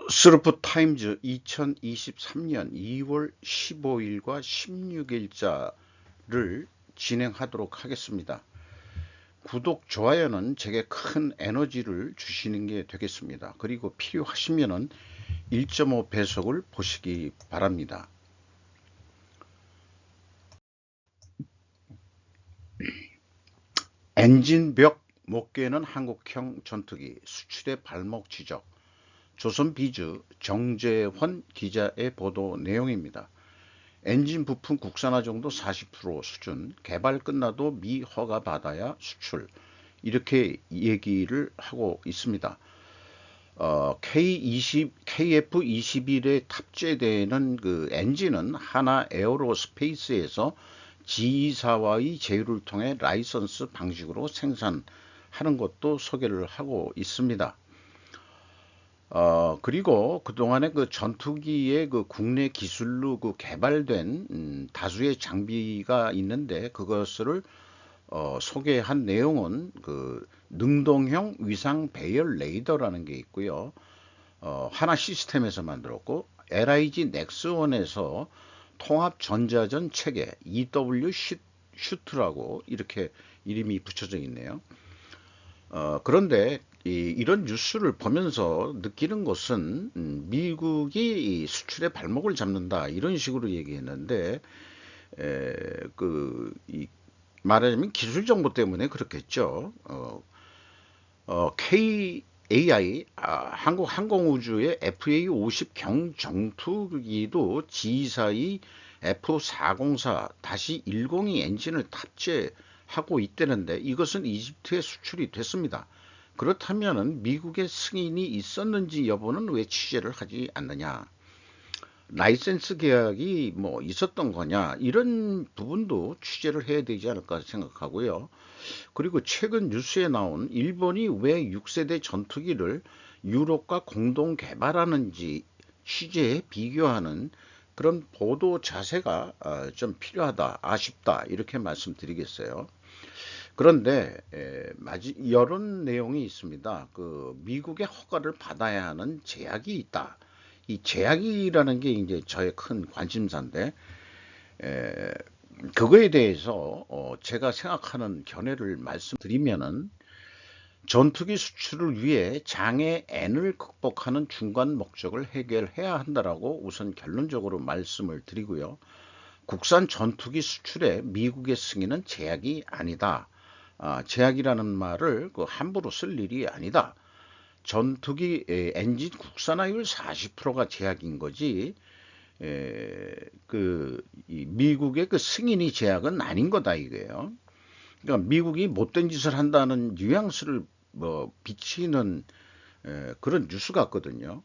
스루프 타임즈 2023년 2월 15일과 16일자를 진행하도록 하겠습니다. 구독, 좋아요는 제게 큰 에너지를 주시는 게 되겠습니다. 그리고 필요하시면 1.5 배속을 보시기 바랍니다. 엔진벽 못 깨는 한국형 전투기 수출의 발목 지적. 조선비즈 정재환 기자의 보도 내용입니다. 엔진 부품 국산화 정도 40% 수준, 개발 끝나도 미 허가 받아야 수출, 이렇게 얘기를 하고 있습니다. KF-21에 탑재되는 그 엔진은 하나 에어로스페이스에서 G사와의 제휴를 통해 라이선스 방식으로 생산하는 것도 소개를 하고 있습니다. 그리고 그동안에 그 전투기의 그 국내 기술로 그 개발된 다수의 장비가 있는데 그것을 소개한 내용은 그 능동형 위상 배열 레이더라는 게 있고요. 하나 시스템에서 만들었고 LIG 넥스원에서 통합 전자전 체계 EW 슈트라고 이렇게 이름이 붙여져 있네요. 그런데 이런 뉴스를 보면서 느끼는 것은 미국이 수출의 발목을 잡는다 이런 식으로 얘기했는데 말하자면 기술 정보 때문에 그렇겠죠. KAI 한국항공우주의 FA50 경정투기도 G사의 F404-102 엔진을 탑재하고 있다는데 이것은 이집트에 수출이 됐습니다. 그렇다면 미국의 승인이 있었는지 여부는 왜 취재를 하지 않느냐? 라이센스 계약이 뭐 있었던 거냐? 이런 부분도 취재를 해야 되지 않을까 생각하고요. 그리고 최근 뉴스에 나온 일본이 왜 6세대 전투기를 유럽과 공동 개발하는지 취재에 비교하는 그런 보도 자세가 좀 필요하다, 아쉽다 이렇게 말씀드리겠어요. 그런데 이런 내용이 있습니다. 그 미국의 허가를 받아야 하는 제약이 있다. 이 제약이라는 게 이제 저의 큰 관심사인데 그거에 대해서 제가 생각하는 견해를 말씀드리면은 전투기 수출을 위해 장애 N을 극복하는 중간 목적을 해결해야 한다라고 우선 결론적으로 말씀을 드리고요. 국산 전투기 수출에 미국의 승인은 제약이 아니다. 제약이라는 말을 그 함부로 쓸 일이 아니다. 전투기 엔진 국산화율 40%가 제약인 거지. 미국의 그 승인이 제약은 아닌 거다 이거예요. 그러니까 미국이 못된 짓을 한다는 뉘앙스를 비치는 그런 뉴스 같거든요.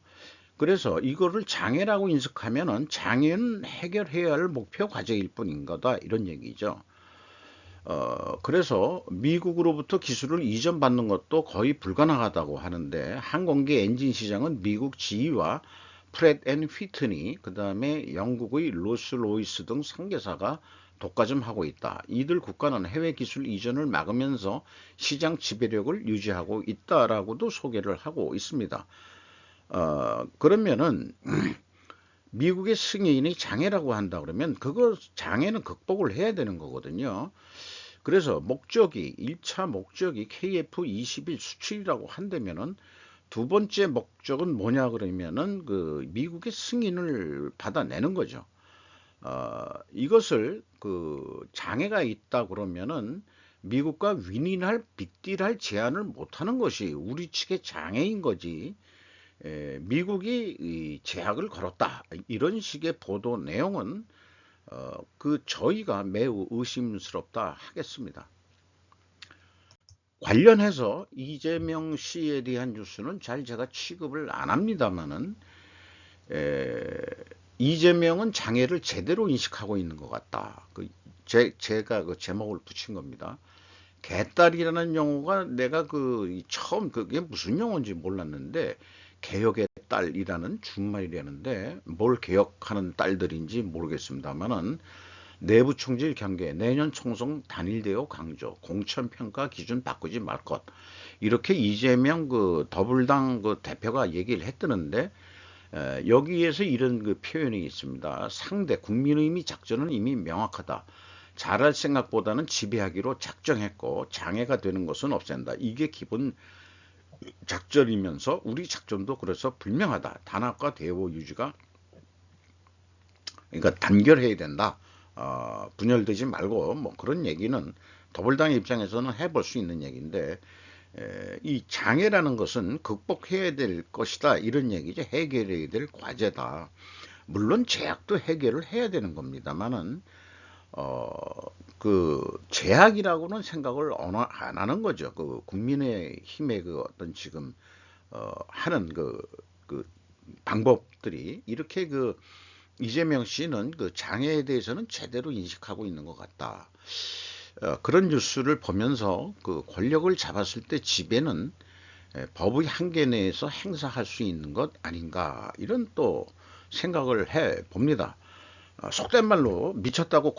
그래서 이거를 장애라고 인식하면은 장애는 해결해야 할 목표 과제일 뿐인 거다 이런 얘기죠. 그래서 미국으로부터 기술을 이전받는 것도 거의 불가능하다고 하는데 항공기 엔진 시장은 미국 GE와 프렛 앤 휘트니 그 다음에 영국의 롤스로이스 등 상계사가 독과점하고 있다. 이들 국가는 해외 기술 이전을 막으면서 시장 지배력을 유지하고 있다라고도 소개를 하고 있습니다. 그러면은 미국의 승인이 장애라고 한다 그러면 그거 장애는 극복을 해야 되는 거거든요. 그래서 목적이 1차 목적이 KF-21 수출이라고 한다면은 두 번째 목적은 뭐냐 그러면은 그 미국의 승인을 받아내는 거죠. 이것을 그 장애가 있다 그러면은 미국과 윈윈할 빅딜할 제안을 못하는 것이 우리 측의 장애인 거지. 미국이 이 제약을 걸었다 이런 식의 보도 내용은 저희가 매우 의심스럽다 하겠습니다. 관련해서 이재명 씨에 대한 뉴스는 잘 제가 취급을 안 합니다만은 이재명은 장애를 제대로 인식하고 있는 것 같다. 제가 그 제목을 붙인 겁니다. 개딸이라는 용어가 내가 처음 그게 무슨 용어인지 몰랐는데 개혁의 딸이라는 준말이라는데 뭘 개혁하는 딸들인지 모르겠습니다만은 내부 총질 경계, 내년 총선 단일대우 강조, 공천평가 기준 바꾸지 말 것. 이렇게 이재명 그 더불당 그 대표가 얘기를 했더는데 여기에서 이런 그 표현이 있습니다. 상대 국민의 이미 작전은 이미 명확하다. 잘할 생각보다는 지배하기로 작정했고 장애가 되는 것은 없앤다. 이게 기본 작전이면서 우리 작전도 그래서 분명하다. 단합과 대화 유지가 그러니까 단결해야 된다. 분열되지 말고 뭐 그런 얘기는 더불당의 입장에서는 해볼 수 있는 얘기인데 이 장애라는 것은 극복해야 될 것이다 이런 얘기죠. 해결해야 될 과제다. 물론 제약도 해결을 해야 되는 겁니다만은 그 제약이라고는 생각을 안 하는 거죠. 그 국민의 힘의 그 어떤 지금 하는 그 방법들이 이렇게 그 이재명 씨는 그 장애에 대해서는 제대로 인식하고 있는 것 같다. 그런 뉴스를 보면서 그 권력을 잡았을 때 지배는 법의 한계 내에서 행사할 수 있는 것 아닌가 이런 또 생각을 해 봅니다. 속된 말로 미쳤다고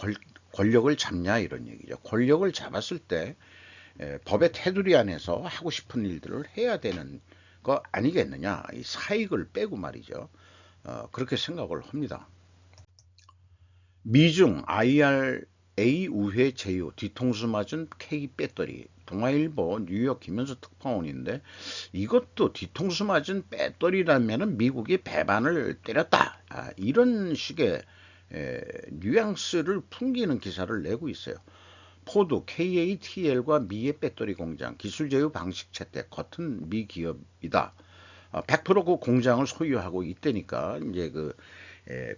권력을 잡냐 이런 얘기죠. 권력을 잡았을 때 법의 테두리 안에서 하고 싶은 일들을 해야 되는 거 아니겠느냐. 이 사익을 빼고 말이죠. 그렇게 생각을 합니다. 미중 IRA 우회 제휴 뒤통수 맞은 K 배터리 동아일보 뉴욕 김현수 특파원인데 이것도 뒤통수 맞은 배터리라면 미국이 배반을 때렸다. 이런 식의 뉘앙스를 풍기는 기사를 내고 있어요. 포드, KATL과 미의 배터리 공장 기술 제휴 방식 채택 같은 미 기업이다. 100%그 공장을 소유하고 있다니까 이제 그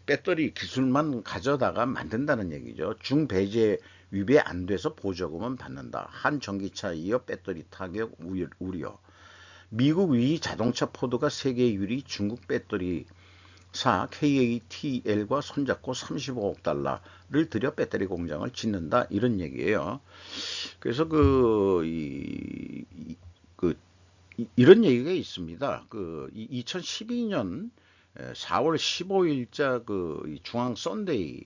배터리 기술만 가져다가 만든다는 얘기죠. 중배제 위배 안 돼서 보조금은 받는다. 한 전기차 이어 배터리 타격 우려. 미국 위 자동차 포드가 세계 1위 중국 배터리 사 KATL과 손잡고 35억 달러를 들여 배터리 공장을 짓는다 이런 얘기예요. 그래서 이런 얘기가 있습니다. 그 2012년 4월 15일자 그 중앙 썬데이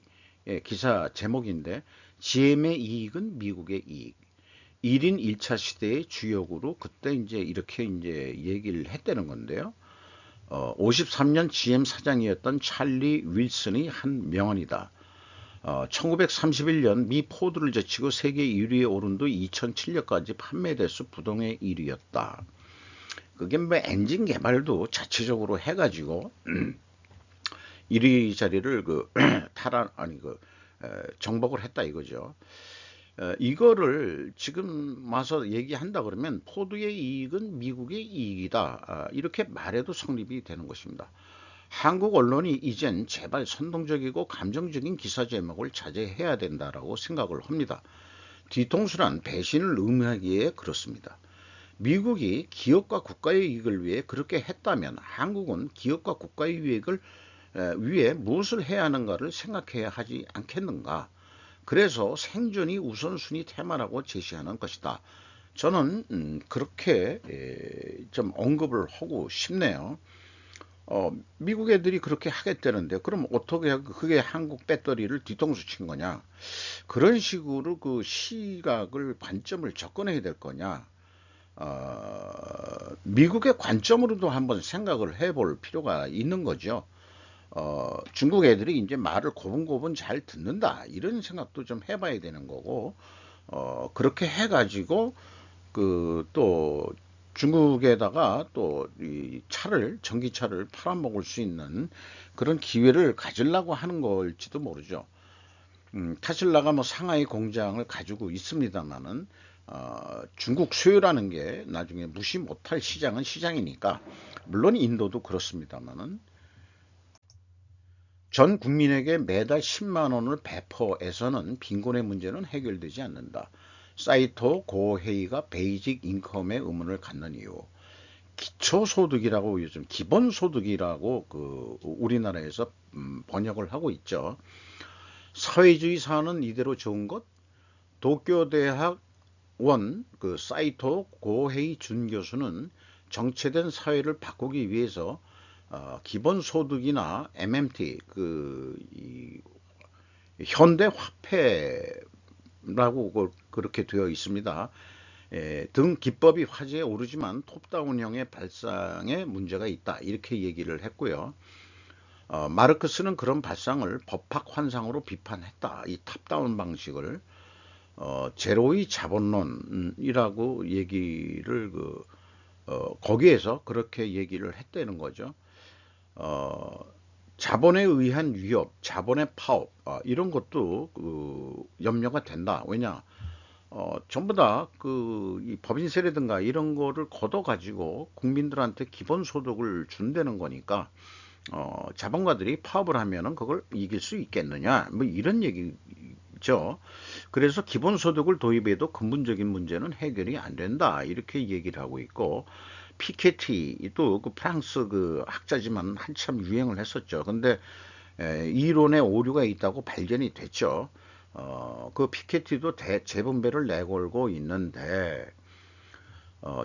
기사 제목인데 GM의 이익은 미국의 이익. 1인 1차 시대의 주역으로 그때 이제 이렇게 이제 얘기를 했다는 건데요. 53년 GM 사장이었던 찰리 윌슨의 한 명언이다. 1931년 미 포드를 제치고 세계 1위에 오른 뒤 2007년까지 판매 대수 부동의 1위였다. 그게 뭐 엔진 개발도 자체적으로 해가지고 1위 자리를 정복을 했다 이거죠. 이거를 지금 와서 얘기한다 그러면 포드의 이익은 미국의 이익이다. 이렇게 말해도 성립이 되는 것입니다. 한국 언론이 이젠 제발 선동적이고 감정적인 기사 제목을 자제해야 된다라고 생각을 합니다. 뒤통수란 배신을 의미하기에 그렇습니다. 미국이 기업과 국가의 이익을 위해 그렇게 했다면 한국은 기업과 국가의 이익을 위해 무엇을 해야 하는가를 생각해야 하지 않겠는가. 그래서 생존이 우선순위 테마라고 제시하는 것이다. 저는 그렇게 좀 언급을 하고 싶네요. 미국 애들이 그렇게 하겠다는데 그럼 어떻게 그게 한국 배터리를 뒤통수 친 거냐. 그런 식으로 그 시각을 관점을 접근해야 될 거냐. 미국의 관점으로도 한번 생각을 해볼 필요가 있는 거죠. 중국 애들이 이제 말을 고분고분 잘 듣는다 이런 생각도 좀 해봐야 되는 거고 그렇게 해가지고 그 또 중국에다가 또 이 전기차를 팔아먹을 수 있는 그런 기회를 가지려고 하는 걸지도 모르죠. 테슬라가 뭐 상하이 공장을 가지고 있습니다만은 중국 수요라는 게 나중에 무시 못할 시장은 시장이니까 물론 인도도 그렇습니다만은 전 국민에게 매달 10만 원을 배포해서는 빈곤의 문제는 해결되지 않는다. 사이토 고헤이가 베이직 인컴의 의문을 갖는 이유. 기초소득이라고 요즘 기본소득이라고 그 우리나라에서 번역을 하고 있죠. 사회주의 사는 이대로 좋은 것? 도쿄대학 그 사이토 고헤이 준 교수는 정체된 사회를 바꾸기 위해서 기본소득이나 MMT 현대 화폐라고 그렇게 되어 있습니다. 등 기법이 화제에 오르지만 톱다운형의 발상에 문제가 있다 이렇게 얘기를 했고요. 마르크스는 그런 발상을 법학 환상으로 비판했다. 이 탑다운 방식을 제로의 자본론이라고 얘기를 거기에서 그렇게 얘기를 했다는 거죠. 어, 자본에 의한 위협, 자본의 파업, 이런 것도 염려가 된다. 왜냐? 전부 다 이 법인세라든가 이런 거를 걷어가지고 국민들한테 기본소득을 준다는 거니까, 자본가들이 파업을 하면은 그걸 이길 수 있겠느냐? 뭐 이런 얘기죠. 그래서 기본소득을 도입해도 근본적인 문제는 해결이 안 된다. 이렇게 얘기를 하고 있고, 피케티도 그 프랑스 그 학자지만 한참 유행을 했었죠. 근데 이론에 오류가 있다고 발견이 됐죠. 그 피케티도 재분배를 내걸고 있는데,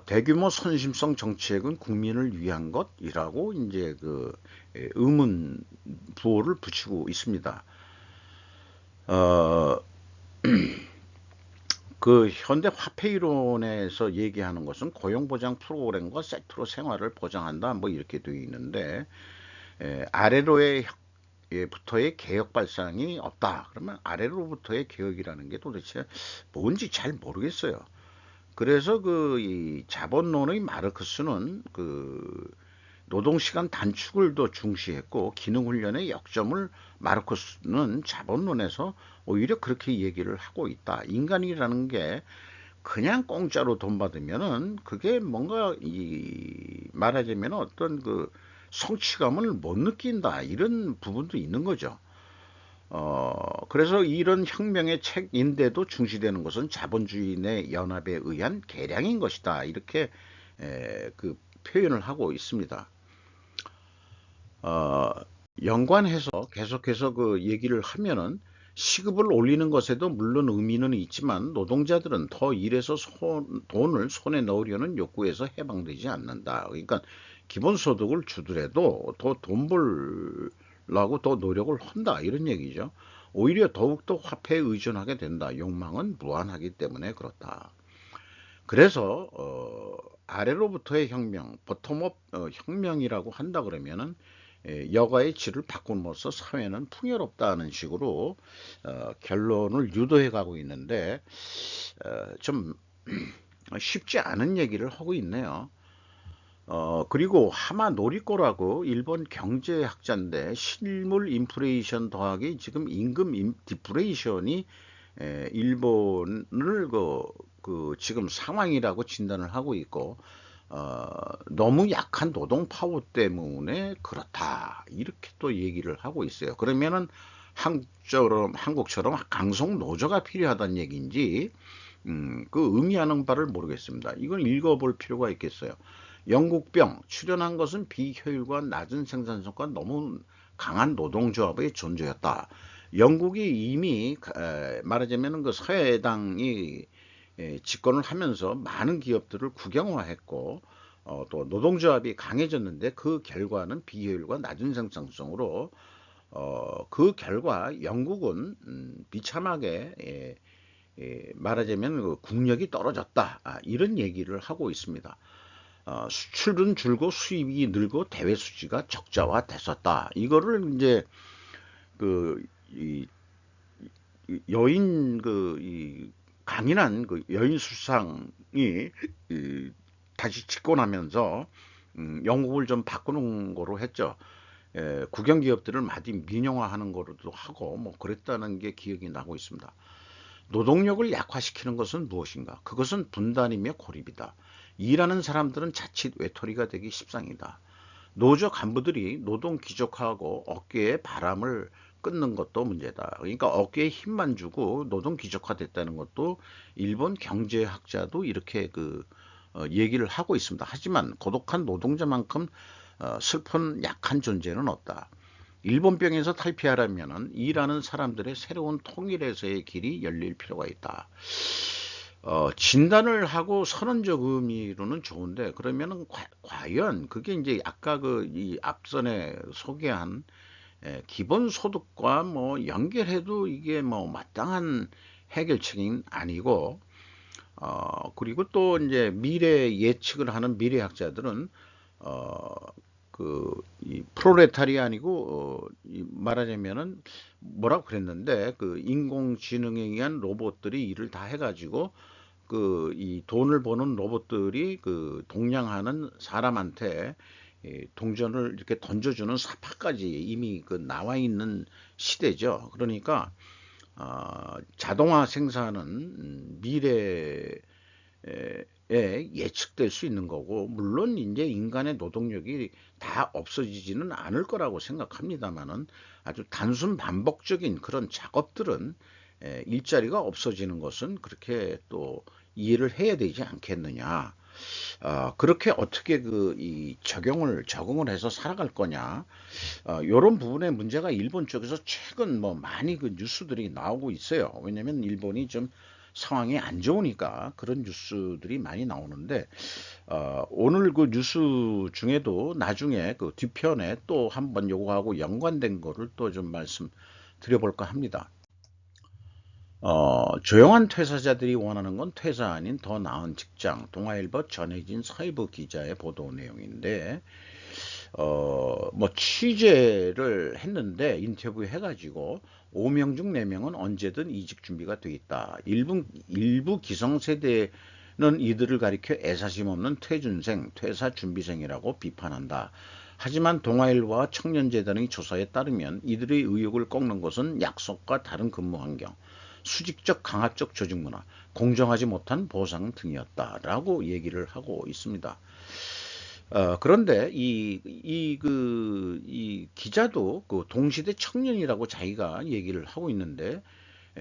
대규모 선심성 정책은 국민을 위한 것이라고 이제 의문 부호를 붙이고 있습니다. 어, 그 현대 화폐 이론에서 얘기하는 것은 고용보장 프로그램과 세트로 생활을 보장한다, 뭐 이렇게 되어 있는데, 아래로의 부터의 개혁 발상이 없다. 그러면 아래로부터의 개혁이라는 게 도대체 뭔지 잘 모르겠어요. 그래서 이 자본론의 마르크스는 노동시간 단축을 더 중시했고, 기능훈련의 역점을 마르크스는 자본론에서 오히려 그렇게 얘기를 하고 있다. 인간이라는 게 그냥 공짜로 돈 받으면은 그게 뭔가 말하자면 어떤 성취감을 못 느낀다. 이런 부분도 있는 거죠. 그래서 이런 혁명의 책인데도 중시되는 것은 자본주의 내 연합에 의한 개량인 것이다. 이렇게 표현을 하고 있습니다. 어, 연관해서 계속해서 얘기를 하면은, 시급을 올리는 것에도 물론 의미는 있지만 노동자들은 더 일해서 돈을 손에 넣으려는 욕구에서 해방되지 않는다. 그러니까 기본소득을 주더라도 더 돈 벌라고 더 노력을 한다, 이런 얘기죠. 오히려 더욱더 화폐에 의존하게 된다. 욕망은 무한하기 때문에 그렇다. 그래서 아래로부터의 혁명, 보텀업 혁명이라고 한다 그러면은, 여가의 질을 바꿈으로써 사회는 풍요롭다는 식으로 결론을 유도해 가고 있는데, 좀 쉽지 않은 얘기를 하고 있네요. 그리고 하마 노리코라고 일본 경제학자인데, 실물 인플레이션 더하기 지금 임금 디플레이션이 일본을 지금 상황이라고 진단을 하고 있고, 너무 약한 노동 파워 때문에 그렇다, 이렇게 또 얘기를 하고 있어요. 그러면은 한국처럼 강성 노조가 필요하다는 얘기인지, 그 의미하는 바를 모르겠습니다. 이건 읽어볼 필요가 있겠어요. 영국병 출현한 것은 비효율과 낮은 생산성과 너무 강한 노동조합의 존재였다. 영국이 이미 말하자면 사회당이 집권을 하면서 많은 기업들을 국영화했고, 또 노동조합이 강해졌는데, 그 결과는 비효율과 낮은 생산성으로, 그 결과 영국은 비참하게 말하자면 국력이 떨어졌다. 이런 얘기를 하고 있습니다. 수출은 줄고 수입이 늘고 대외 수지가 적자화됐었다. 이거를 이제 그 이, 여인 강인한 여인 수상이 다시 집권하면서 영국을 좀 바꾸는 거로 했죠. 국영 기업들을 많이 민영화하는 거로도 하고 뭐 그랬다는 게 기억이 나고 있습니다. 노동력을 약화시키는 것은 무엇인가? 그것은 분단이며 고립이다. 일하는 사람들은 자칫 외톨이가 되기 십상이다. 노조 간부들이 노동 귀족하고 어깨에 바람을 끊는 것도 문제다. 그러니까 어깨에 힘만 주고 노동 귀족화됐다는 것도 일본 경제학자도 이렇게 얘기를 하고 있습니다. 하지만 고독한 노동자만큼 슬픈 약한 존재는 없다. 일본병에서 탈피하려면 일하는 사람들의 새로운 통일에서의 길이 열릴 필요가 있다. 진단을 하고 선언적 의미로는 좋은데, 그러면은 과연 그게 이제 아까 이 앞선에 소개한 기본소득과 뭐 연결해도 이게 뭐 마땅한 해결책은 아니고, 그리고 또 이제 미래 예측을 하는 미래학자들은 어, 이 프로레타리아니고 말하자면은 뭐라고 그랬는데 그 인공지능에 의한 로봇들이 일을 다 해가지고 이 돈을 버는 로봇들이 그 동냥하는 사람한테 동전을 이렇게 던져주는 사파까지 이미 그 나와 있는 시대죠. 그러니까 자동화 생산은 미래에 예측될 수 있는 거고, 물론 이제 인간의 노동력이 다 없어지지는 않을 거라고 생각합니다만은 아주 단순 반복적인 그런 작업들은 일자리가 없어지는 것은 그렇게 또 이해를 해야 되지 않겠느냐. 그렇게 어떻게 이 적응을 해서 살아갈 거냐. 요런 부분에 문제가 일본 쪽에서 최근 뭐 많이 그 뉴스들이 나오고 있어요. 왜냐면 일본이 좀 상황이 안 좋으니까 그런 뉴스들이 많이 나오는데, 오늘 그 뉴스 중에도 나중에 그 뒤편에 또 한번 요거하고 연관된 거를 또 좀 말씀드려볼까 합니다. 조용한 퇴사자들이 원하는 건 퇴사 아닌 더 나은 직장. 동아일보 전혜진 사회부 기자의 보도 내용인데, 뭐 취재를 했는데 인터뷰 해가지고 5명 중 4명은 언제든 이직 준비가 돼 있다. 일부 기성세대는 이들을 가리켜 애사심 없는 퇴준생, 퇴사 준비생이라고 비판한다. 하지만 동아일보와 청년재단의 조사에 따르면 이들의 의욕을 꺾는 것은 약속과 다른 근무 환경, 수직적 강압적 조직 문화, 공정하지 못한 보상 등이었다라고 얘기를 하고 있습니다. 그런데 이 기자도 그 동시대 청년이라고 자기가 얘기를 하고 있는데,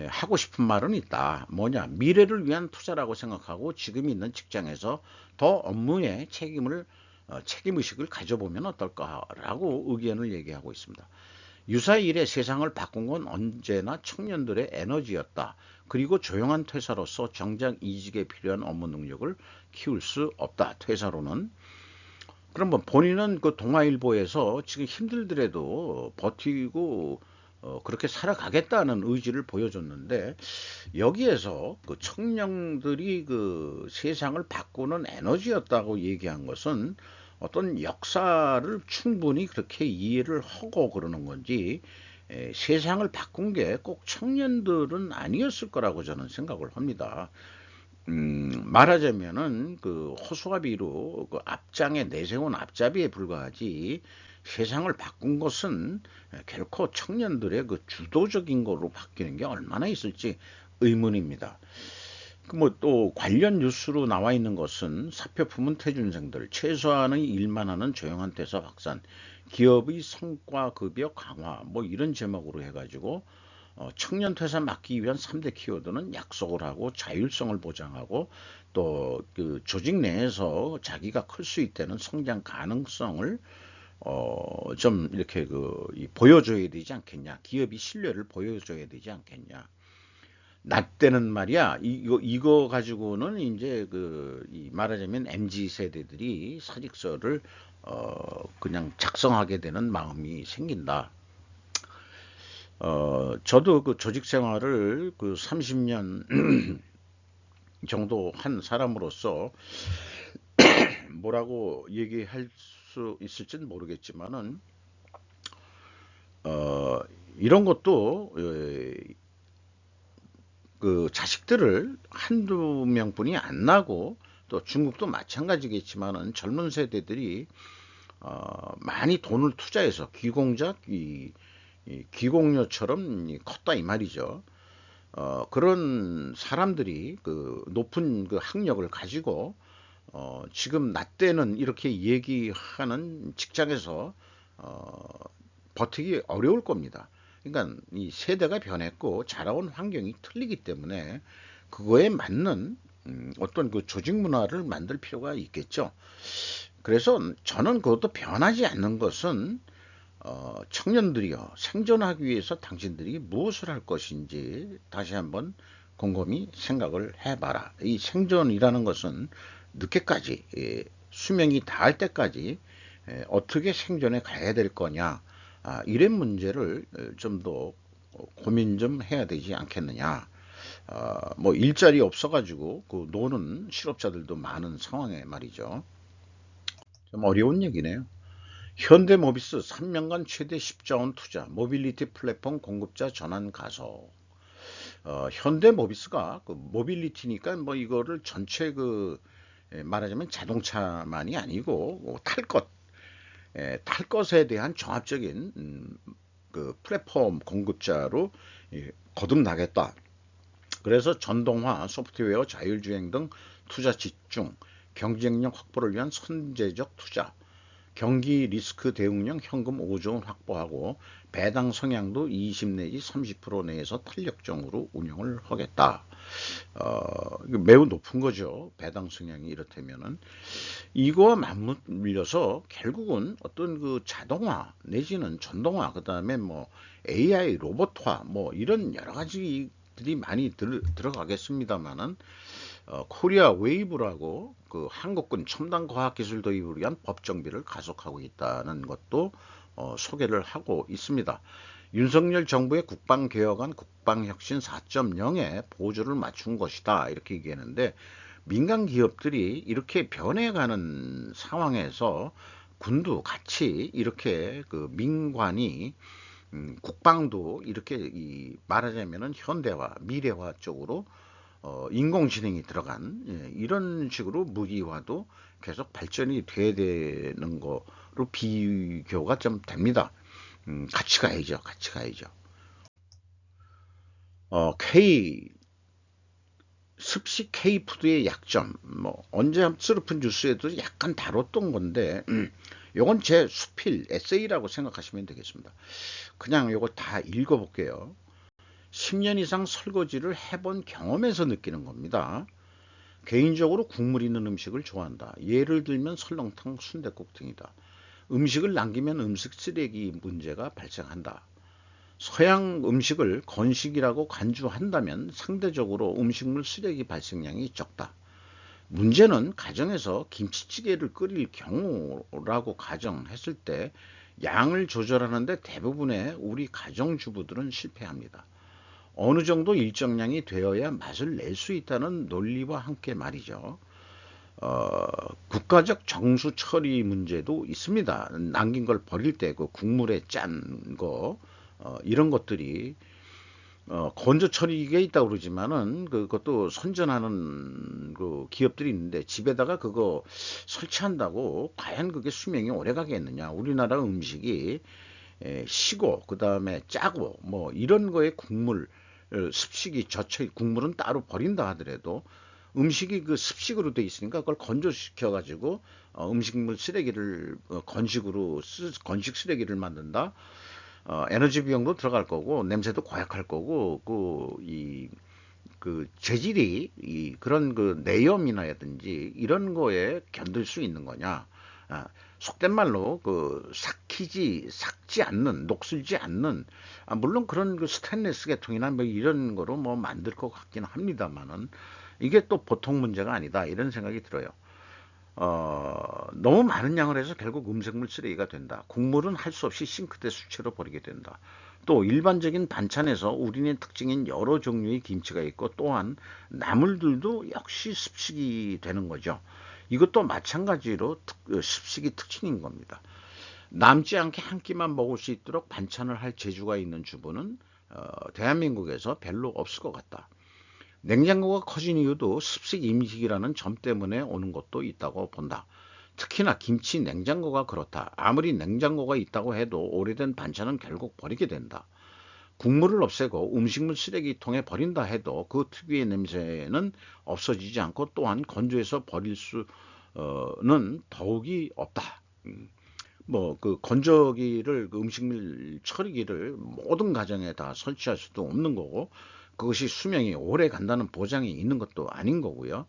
하고 싶은 말은 있다. 뭐냐? 미래를 위한 투자라고 생각하고 지금 있는 직장에서 더 업무에 책임의식을 가져보면 어떨까라고 의견을 얘기하고 있습니다. 유사 일에 세상을 바꾼 건 언제나 청년들의 에너지였다. 그리고 조용한 퇴사로서 정작 이직에 필요한 업무 능력을 키울 수 없다. 퇴사로는. 그럼 뭐 본인은 그 동아일보에서 지금 힘들더라도 버티고 그렇게 살아가겠다는 의지를 보여줬는데, 여기에서 그 청년들이 그 세상을 바꾸는 에너지였다고 얘기한 것은 어떤 역사를 충분히 그렇게 이해를 하고 그러는 건지, 세상을 바꾼 게 꼭 청년들은 아니었을 거라고 저는 생각을 합니다. 말하자면은 그 호수아비로 그 앞장에 내세운 앞잡이에 불과하지, 세상을 바꾼 것은 결코 청년들의 그 주도적인 거로 바뀌는 게 얼마나 있을지 의문입니다. 그 뭐 또 관련 뉴스로 나와 있는 것은 사표 품은 퇴준생들, 최소한의 일만 하는 조용한 퇴사 확산, 기업의 성과급여 강화, 뭐 이런 제목으로 해가지고 청년 퇴사 막기 위한 3대 키워드는 약속을 하고 자율성을 보장하고 또 그 조직 내에서 자기가 클 수 있다는 성장 가능성을 좀 이렇게 보여줘야 되지 않겠냐. 기업이 신뢰를 보여줘야 되지 않겠냐. 나 때는 말이야, 이거 가지고는 이제 이 말하자면 MZ 세대들이 사직서를 그냥 작성하게 되는 마음이 생긴다. 저도 그 조직 생활을 그 30년 정도 한 사람으로서 뭐라고 얘기할 수 있을지는 모르겠지만은, 이런 것도 그 자식들을 한두 명뿐이 안 나고, 또 중국도 마찬가지겠지만은 젊은 세대들이 많이 돈을 투자해서 귀공녀처럼 컸다 이 말이죠. 그런 사람들이 그 높은 그 학력을 가지고 지금 나 때는 이렇게 얘기하는 직장에서 버티기 어려울 겁니다. 그러니까 이 세대가 변했고 자라온 환경이 틀리기 때문에 그거에 맞는 어떤 그 조직 문화를 만들 필요가 있겠죠. 그래서 저는 그것도 변하지 않는 것은, 청년들이여 생존하기 위해서 당신들이 무엇을 할 것인지 다시 한번 곰곰이 생각을 해봐라. 이 생존이라는 것은 늦게까지, 수명이 다할 때까지 어떻게 생존해 가야 될 거냐, 이런 문제를 좀 더 고민 좀 해야 되지 않겠느냐. 뭐 일자리 없어가지고 그 노는 실업자들도 많은 상황에 말이죠. 좀 어려운 얘기네요. 현대모비스 3년간 최대 10조 원 투자, 모빌리티 플랫폼 공급자 전환 가속. 현대모비스가 그 모빌리티니까 뭐 이거를 전체 말하자면 자동차만이 아니고 탈 것에 대한 종합적인 그 플랫폼 공급자로 거듭나겠다. 그래서 전동화, 소프트웨어, 자율주행 등 투자 집중, 경쟁력 확보를 위한 선제적 투자, 경기 리스크 대응형 현금 5조 원 확보하고 배당 성향도 20 내지 30% 내에서 탄력적으로 운영을 하겠다. 매우 높은 거죠. 배당 성향이 이렇다면은 이거와 맞물려서 결국은 어떤 그 자동화 내지는 전동화 그다음에 뭐 AI 로봇화 뭐 이런 여러 가지들이 많이 들어가겠습니다만은 코리아 웨이브라고 그 한국군 첨단 과학기술 도입을 위한 법 정비를 가속하고 있다는 것도 소개를 하고 있습니다. 윤석열 정부의 국방개혁안 국방혁신 4.0에 보조를 맞춘 것이다 이렇게 얘기하는데 민간 기업들이 이렇게 변해가는 상황에서 군도 같이 이렇게 그 민관이 국방도 이렇게 말하자면은 현대화, 미래화 쪽으로 인공지능이 들어간 이런 식으로 무기화도 계속 발전이 돼야 되는 거로 비교가 좀 됩니다. 같이 가야죠, 같이 가야죠. K 습식 K푸드의 약점, 뭐 언제 슬픈 뉴스에도 약간 다뤘던 건데, 요건 제 수필 에세이라고 생각하시면 되겠습니다. 그냥 요거 다 읽어볼게요. 10년 이상 설거지를 해본 경험에서 느끼는 겁니다. 개인적으로 국물 있는 음식을 좋아한다. 예를 들면 설렁탕, 순댓국 등이다. 음식을 남기면 음식 쓰레기 문제가 발생한다. 서양 음식을 건식이라고 간주한다면 상대적으로 음식물 쓰레기 발생량이 적다. 문제는 가정에서 김치찌개를 끓일 경우라고 가정했을 때 양을 조절하는데 대부분의 우리 가정주부들은 실패합니다. 어느 정도 일정량이 되어야 맛을 낼 수 있다는 논리와 함께 말이죠. 국가적 정수 처리 문제도 있습니다. 남긴 걸 버릴 때 그 국물에 짠 거, 이런 것들이 건조 처리기에 있다고 그러지만은 그것도 선전하는 그 기업들이 있는데 집에다가 그거 설치한다고 과연 그게 수명이 오래 가겠느냐. 우리나라 음식이 시고 그다음에 짜고 뭐 이런 거에 국물 습식이 젖혀 국물은 따로 버린다 하더라도 음식이 그 습식으로 돼 있으니까 그걸 건조시켜 가지고 음식물 쓰레기를 건식 쓰레기를 만든다. 에너지 비용도 들어갈 거고 냄새도 고약할 거고 그 재질이 그런 그 내염이나든지 이런 거에 견딜 수 있는 거냐? 아, 속된 말로 삭지 않는 녹슬지 않는 물론 그런 그 스테인리스 계통이나 뭐 이런 거로 뭐 만들 것 같긴 합니다만은 이게 또 보통 문제가 아니다 이런 생각이 들어요. 너무 많은 양을 해서 결국 음식물 쓰레기가 된다. 국물은 할 수 없이 싱크대 수채로 버리게 된다. 또 일반적인 반찬에서 우리네 특징인 여러 종류의 김치가 있고 또한 나물들도 역시 습식이 되는 거죠. 이것도 마찬가지로 습식이 특징인 겁니다. 남지 않게 한 끼만 먹을 수 있도록 반찬을 할 재주가 있는 주부는 대한민국에서 별로 없을 것 같다. 냉장고가 커진 이유도 습식 임식이라는 점 때문에 오는 것도 있다고 본다. 특히나 김치 냉장고가 그렇다. 아무리 냉장고가 있다고 해도 오래된 반찬은 결국 버리게 된다. 국물을 없애고 음식물 쓰레기통에 버린다 해도 그 특유의 냄새는 없어지지 않고 또한 건조해서 버릴 수는 더욱이 없다. 뭐 그 건조기를 그 음식물 처리기를 모든 가정에 다 설치할 수도 없는 거고 그것이 수명이 오래 간다는 보장이 있는 것도 아닌 거고요.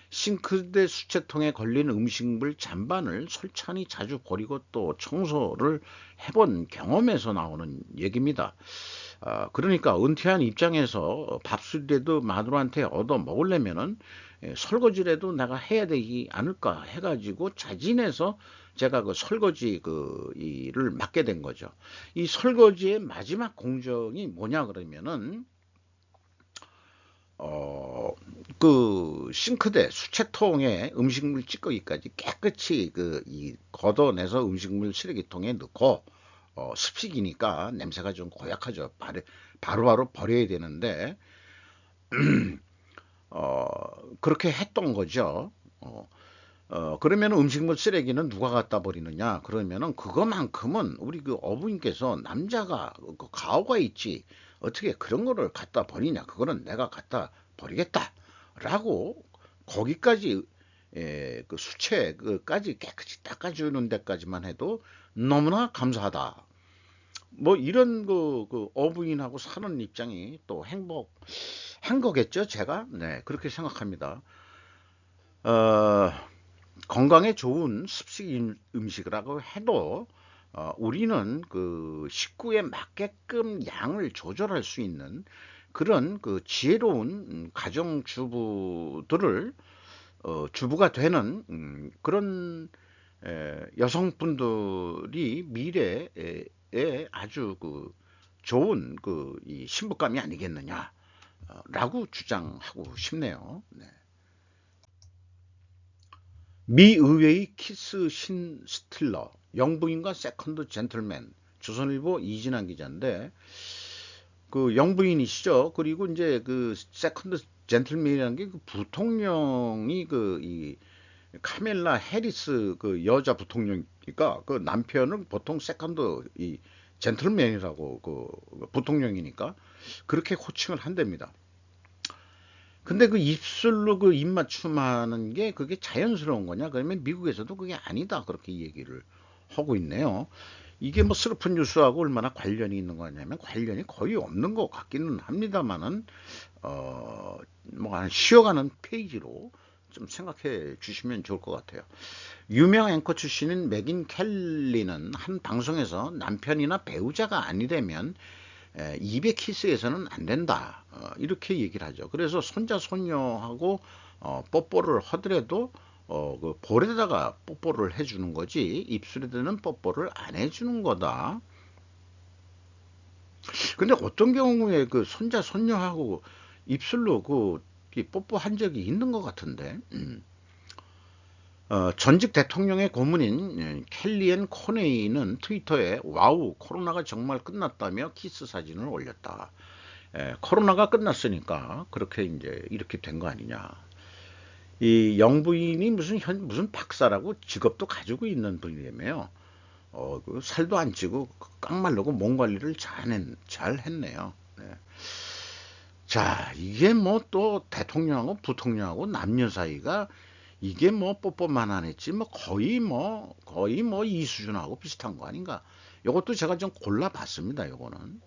싱크대 수채통에 걸린 음식물 잔반을 솔찬히 자주 버리고 또 청소를 해본 경험에서 나오는 얘기입니다. 그러니까 은퇴한 입장에서 밥술이라도 마누라한테 얻어 먹으려면은 설거지라도 내가 해야 되지 않을까 해가지고 자진해서 제가 그 설거지 그 일을 맡게 된 거죠. 이 설거지의 마지막 공정이 뭐냐 그러면은 어, 그 싱크대 수채통에 음식물 찌꺼기까지 깨끗이 이 걷어내서 음식물 쓰레기통에 넣고 습식이니까 냄새가 좀 고약하죠. 바로바로 버려야 되는데 어, 그렇게 했던 거죠. 그러면 음식물 쓰레기는 누가 갖다 버리느냐? 그러면은 그거만큼은 우리 그 어부인께서 남자가 그 가오가 있지. 어떻게 그런 거를 갖다 버리냐? 그거는 내가 갖다 버리겠다. 라고 거기까지 그 수채 그까지 깨끗이 닦아주는 데까지만 해도 너무나 감사하다. 뭐 이런 그 어부인하고 사는 입장이 또 행복한 거겠죠, 제가? 네, 그렇게 생각합니다. 어, 건강에 좋은 습식 음식이라고 해도 우리는 그 식구에 맞게끔 양을 조절할 수 있는 그런 그 지혜로운 가정주부들을 주부가 되는 그런 여성분들이 미래에 아주 그 좋은 이 신부감이 아니겠느냐라고 주장하고 싶네요. 네. 미 의회의 키스 신 스틸러, 영부인과 세컨드 젠틀맨, 조선일보 이진환 기자인데 그 영부인이시죠. 그리고 이제 그 세컨드 젠틀맨이라는 게 그 부통령이 이 카멜라 해리스 그 여자 부통령이니까 그 남편은 보통 세컨드 이 젠틀맨이라고 그 부통령이니까 그렇게 호칭을 한답니다. 근데 그 입술로 그 입맞춤하는 게 그게 자연스러운 거냐? 그러면 미국에서도 그게 아니다. 그렇게 얘기를 하고 있네요. 이게 뭐 슬픈 뉴스하고 얼마나 관련이 있는 거냐면 관련이 거의 없는 것 같기는 합니다만은 뭐한 쉬어가는 페이지로 좀 생각해 주시면 좋을 것 같아요. 유명 앵커 출신인 맥인 켈리는 한 방송에서 남편이나 배우자가 아니라면 입에 키스해서는 안 된다. 이렇게 얘기를 하죠. 그래서 손자 손녀하고 뽀뽀를 하더라도 그 볼에다가 뽀뽀를 해주는 거지 입술에다는 뽀뽀를 안 해주는 거다. 근데 어떤 경우에 그 손자 손녀하고 입술로 뽀뽀한 적이 있는 것 같은데. 전직 대통령의 고문인 켈리앤 코네이는 트위터에 와우 코로나가 정말 끝났다며 키스 사진을 올렸다. 코로나가 끝났으니까 그렇게 이제 이렇게 된 거 아니냐. 이 영부인이 무슨 박사라고 직업도 가지고 있는 분이라며요. 그 살도 안 찌고 깡말르고 몸 관리를 잘 했네요. 네. 자, 이게 뭐 또 대통령하고 부통령하고 남녀 사이가 이게 뭐 뽀뽀만 안 했지 뭐 거의 뭐 이 수준하고 비슷한 거 아닌가. 요것도 제가 좀 골라봤습니다. 요거는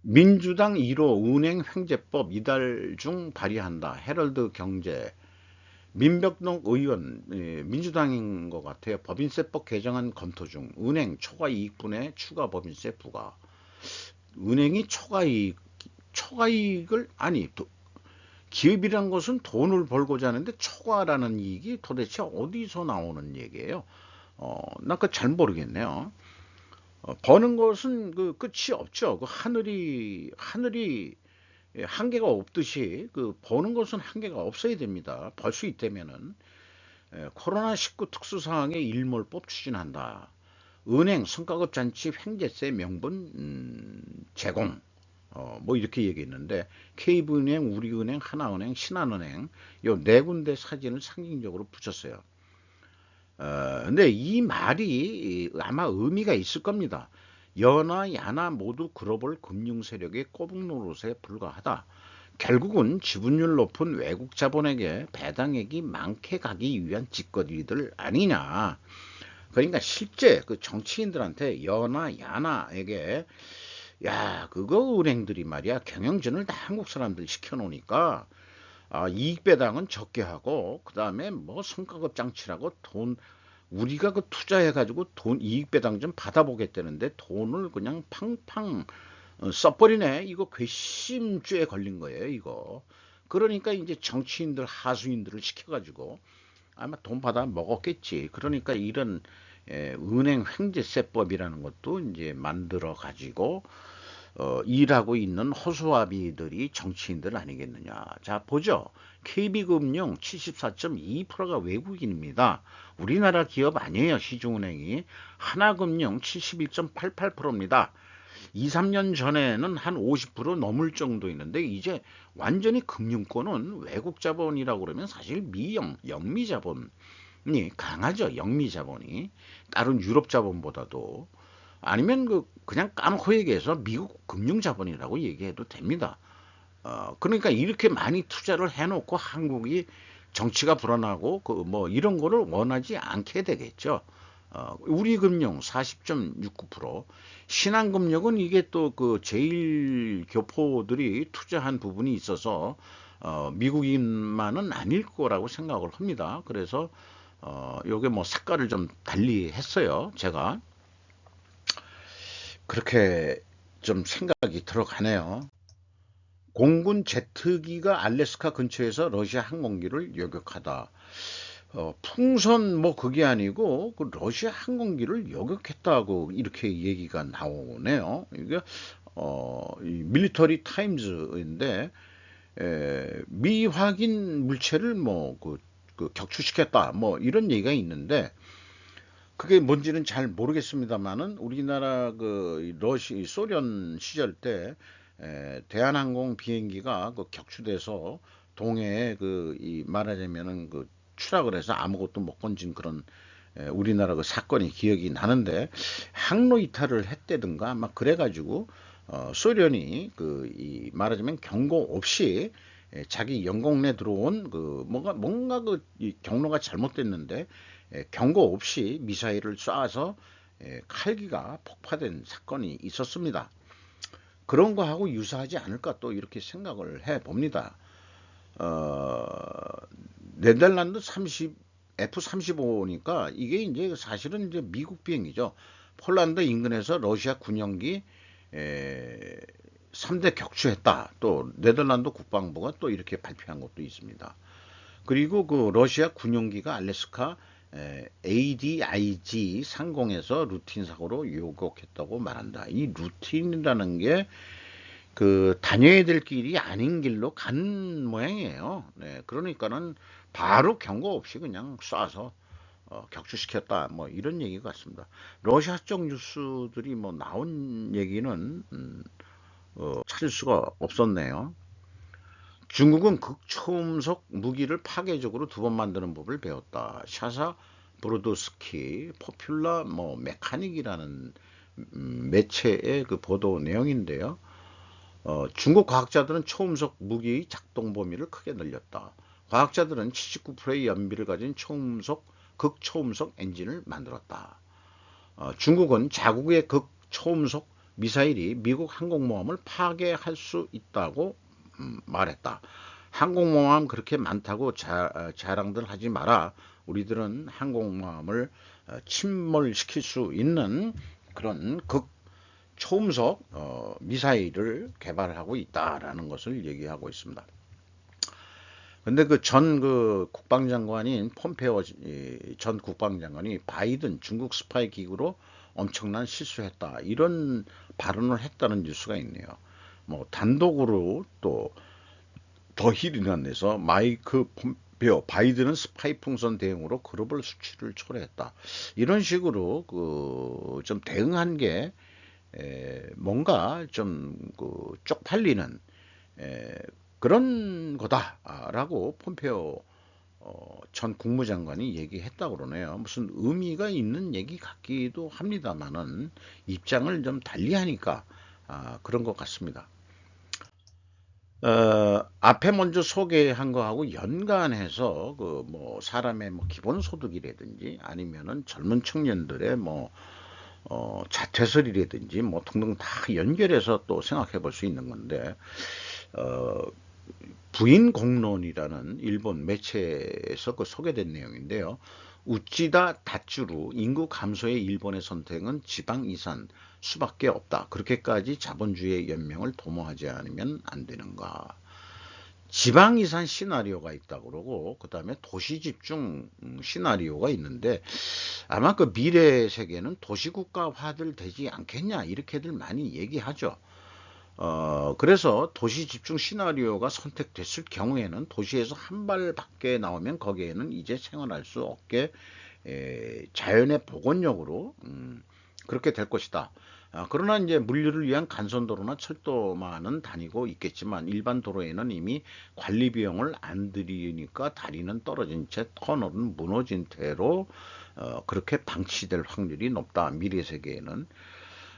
민주당 1호 은행횡재법 이달 중 발의한다. 헤럴드 경제 민병동 의원 민주당인 것 같아요. 법인세법 개정안 검토 중. 은행 초과이익분의 추가 법인세 부과. 은행이 초과이익을 아니 기업이란 것은 돈을 벌고자 하는데 초과라는 이익이 도대체 어디서 나오는 얘기예요? 난 그거 잘 모르겠네요. 버는 것은 그 끝이 없죠. 그 하늘이 한계가 없듯이 그 버는 것은 한계가 없어야 됩니다. 벌 수 있다면은 코로나19 특수상황의 일몰법 추진한다. 은행 성과급 잔치 횡재세 명분 제공. 뭐 이렇게 얘기했는데 K은행, 우리은행, 하나은행, 신한은행 요 네 군데 사진을 상징적으로 붙였어요. 근데 이 말이 아마 의미가 있을 겁니다. 여나 야나 모두 글로벌 금융 세력의 꼬북 노릇에 불과하다. 결국은 지분율 높은 외국 자본에게 배당액이 많게 가기 위한 짓거리들 아니냐. 그러니까 실제 그 정치인들한테 여나 야나에게 야 그거 은행들이 말이야 경영진을 다 한국 사람들 시켜놓으니까 이익 배당은 적게 하고 그 다음에 뭐 성과급 장치라고 돈 우리가 그 투자해가지고 돈 이익 배당 좀 받아보겠다는데 돈을 그냥 팡팡 써버리네. 이거 괘씸죄에 걸린 거예요 이거. 그러니까 이제 정치인들 하수인들을 시켜가지고 아마 돈 받아 먹었겠지. 그러니까 이런 은행 횡재세법이라는 것도 이제 만들어 가지고 일하고 있는 허수아비들이 정치인들 아니겠느냐. 자, 보죠. KB금융 74.2%가 외국인입니다. 우리나라 기업 아니에요. 시중은행이. 하나금융 71.88%입니다. 2, 3년 전에는 한 50% 넘을 정도 있는데 이제 완전히 금융권은 외국 자본이라고 그러면 사실 영미 자본이 강하죠. 영미 자본이. 다른 유럽 자본보다도. 아니면 그냥 까놓고 얘기해서 미국 금융 자본이라고 얘기해도 됩니다. 그러니까 이렇게 많이 투자를 해놓고 한국이 정치가 불안하고 뭐 이런 거를 원하지 않게 되겠죠. 우리금융 40.69%, 신한금융은 이게 또 그 제일 교포들이 투자한 부분이 있어서 미국인만은 아닐 거라고 생각을 합니다. 그래서 요게 뭐 색깔을 좀 달리 했어요. 제가 그렇게 좀 생각이 들어가네요. 공군 제트기가 알래스카 근처에서 러시아 항공기를 요격하다. 풍선 뭐 그게 아니고 그 러시아 항공기를 요격했다고 이렇게 얘기가 나오네요. 이게 이 밀리터리 타임즈인데 미확인 물체를 뭐 그 격추시켰다 뭐 이런 얘기가 있는데 그게 뭔지는 잘 모르겠습니다만은 우리나라 그 소련 시절 때 대한항공 비행기가 그 격추돼서 동해에 이 말하자면은 그 추락을 해서 아무것도 못 건진 그런 우리나라 그 사건이 기억이 나는데 항로 이탈을 했다든가 막 그래가지고 소련이 이 말하자면 경고 없이 자기 영공내 들어온 그 뭔가 이 경로가 잘못됐는데 경고 없이 미사일을 쏴서 칼기가 폭파된 사건이 있었습니다. 그런 거하고 유사하지 않을까 또 이렇게 생각을 해 봅니다. 어, 네덜란드 F-35니까 이게 이제 사실은 이제 미국 비행기죠. 폴란드 인근에서 러시아 군용기 3대 격추했다. 또 네덜란드 국방부가 또 이렇게 발표한 것도 있습니다. 그리고 그 러시아 군용기가 알래스카 ADIG 상공에서 루틴 사고로 요격했다고 말한다. 이 루틴이라는 게 그 다녀야 될 길이 아닌 길로 간 모양이에요. 네, 그러니까는 바로 경고 없이 그냥 쏴서 격추시켰다. 뭐 이런 얘기 같습니다. 러시아 쪽 뉴스들이 뭐 나온 얘기는 찾을 수가 없었네요. 중국은 극초음속 무기를 파괴적으로 두 번 만드는 법을 배웠다. 샤사 브로도스키 포퓰러 뭐 메카닉이라는 매체의 그 보도 내용인데요. 중국 과학자들은 초음속 무기의 작동 범위를 크게 늘렸다. 과학자들은 79%의 연비를 가진 극초음속 엔진을 만들었다. 중국은 자국의 극초음속 미사일이 미국 항공모함을 파괴할 수 있다고 말했다. 항공모함 그렇게 많다고 자랑들 하지 마라. 우리들은 항공모함을 침몰시킬 수 있는 그런 초음속 미사일을 개발하고 있다라는 것을 얘기하고 있습니다. 근데 그 국방장관인 폼페오 전 국방장관이 바이든 중국 스파이 기구로 엄청난 실수했다 이런 발언을 했다는 뉴스가 있네요. 뭐 단독으로 또 더 힐이나 내서 마이크 폼페오 바이든은 스파이 풍선 대응으로 글로벌 수치를 초래했다. 이런 식으로 좀 대응한 게 뭔가 좀 쪽팔리는 그런 거다라고 폼페오 전 국무장관이 얘기했다고 그러네요. 무슨 의미가 있는 얘기 같기도 합니다만은 입장을 좀 달리하니까 그런 것 같습니다. 앞에 먼저 소개한 거하고 연관해서 뭐 사람의 뭐 기본소득이라든지 아니면은 젊은 청년들의 뭐 자퇴설이라든지 뭐 등등 다 연결해서 또 생각해 볼 수 있는 건데 어, 부인 공론이라는 일본 매체에서 소개된 내용인데요. 우찌다 다쭈루 인구 감소의 일본의 선택은 지방 이산 수밖에 없다. 그렇게까지 자본주의의 연명을 도모하지 않으면 안 되는가. 지방 이산 시나리오가 있다고 그러고 그다음에 도시 집중 시나리오가 있는데 아마 미래 세계는 도시국가화들 되지 않겠냐 이렇게들 많이 얘기하죠. 그래서 도시 집중 시나리오가 선택됐을 경우에는 도시에서 한 발 밖에 나오면 거기에는 이제 생활할 수 없게 자연의 복원력으로 그렇게 될 것이다. 그러나 이제 물류를 위한 간선도로나 철도만은 다니고 있겠지만 일반 도로에는 이미 관리 비용을 안 들이니까 다리는 떨어진 채 터널은 무너진 채로 그렇게 방치될 확률이 높다. 미래 세계에는.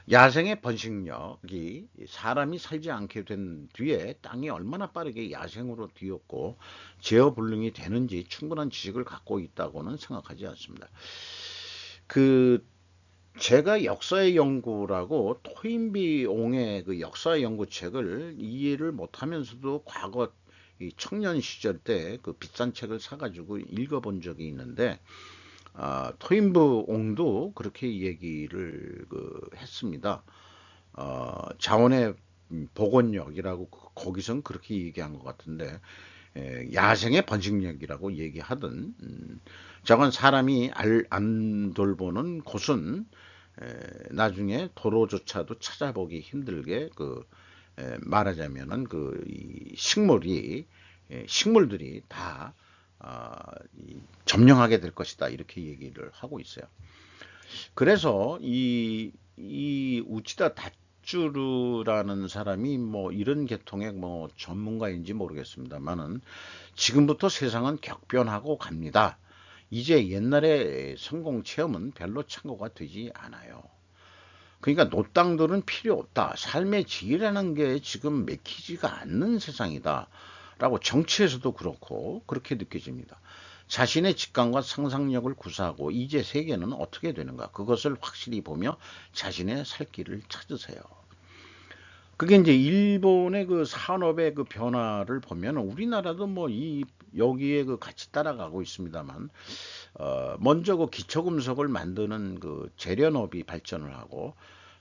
야생의 번식력이 사람이 살지 않게 된 뒤에 땅이 얼마나 빠르게 야생으로 뒤엎고 재어불능이 되는지 충분한 지식을 갖고 있다고는 생각하지 않습니다. 그 제가 역사의 연구라고 토인비 옹의 그 역사 연구책을 이해를 못하면서도 과거 이 청년 시절 때 그 비싼 책을 사가지고 읽어본 적이 있는데 토인부 옹도 그렇게 얘기를 했습니다. 자원의 복원력이라고 거기선 그렇게 얘기한 것 같은데 야생의 번식력이라고 얘기하던 저건 사람이 안 돌보는 곳은 나중에 도로조차도 찾아보기 힘들게 말하자면은 식물들이 다 점령하게 될 것이다 이렇게 얘기를 하고 있어요. 그래서 이 우치다 다쭈르라는 사람이 뭐 이런 계통의 뭐 전문가인지 모르겠습니다만은 지금부터 세상은 격변하고 갑니다. 이제 옛날의 성공 체험은 별로 참고가 되지 않아요. 그러니까 노땅들은 필요 없다. 삶의 질이라는 게 지금 맥히지가 않는 세상이다. 라고 정치에서도 그렇고 그렇게 느껴집니다. 자신의 직감과 상상력을 구사하고 이제 세계는 어떻게 되는가 그것을 확실히 보며 자신의 살 길을 찾으세요. 그게 이제 일본의 그 산업의 그 변화를 보면 우리나라도 뭐 여기에 같이 따라가고 있습니다만 먼저 그 기초금속을 만드는 그 재련업이 발전을 하고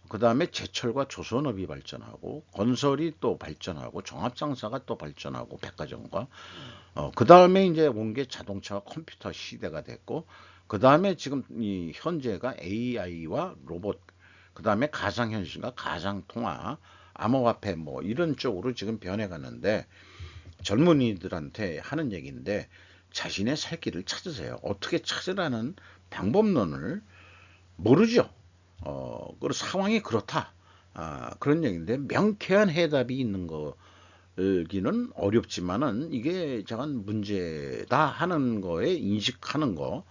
그 다음에 제철과 조선업이 발전하고 건설이 또 발전하고 종합상사가 또 발전하고 백화점과 그 다음에 이제 온 게 자동차와 컴퓨터 시대가 됐고 그 다음에 지금 이 현재가 AI와 로봇 그 다음에 가상현실과 가상통화 암호화폐 뭐 이런 쪽으로 지금 변해가는데 젊은이들한테 하는 얘기인데 자신의 살 길을 찾으세요. 어떻게 찾으라는 방법론을 모르죠. 그 상황이 그렇다. 그런 얘기인데 명쾌한 해답이 있는 거기는 어렵지만은 이게 작은 문제다 하는 거에 인식하는 거.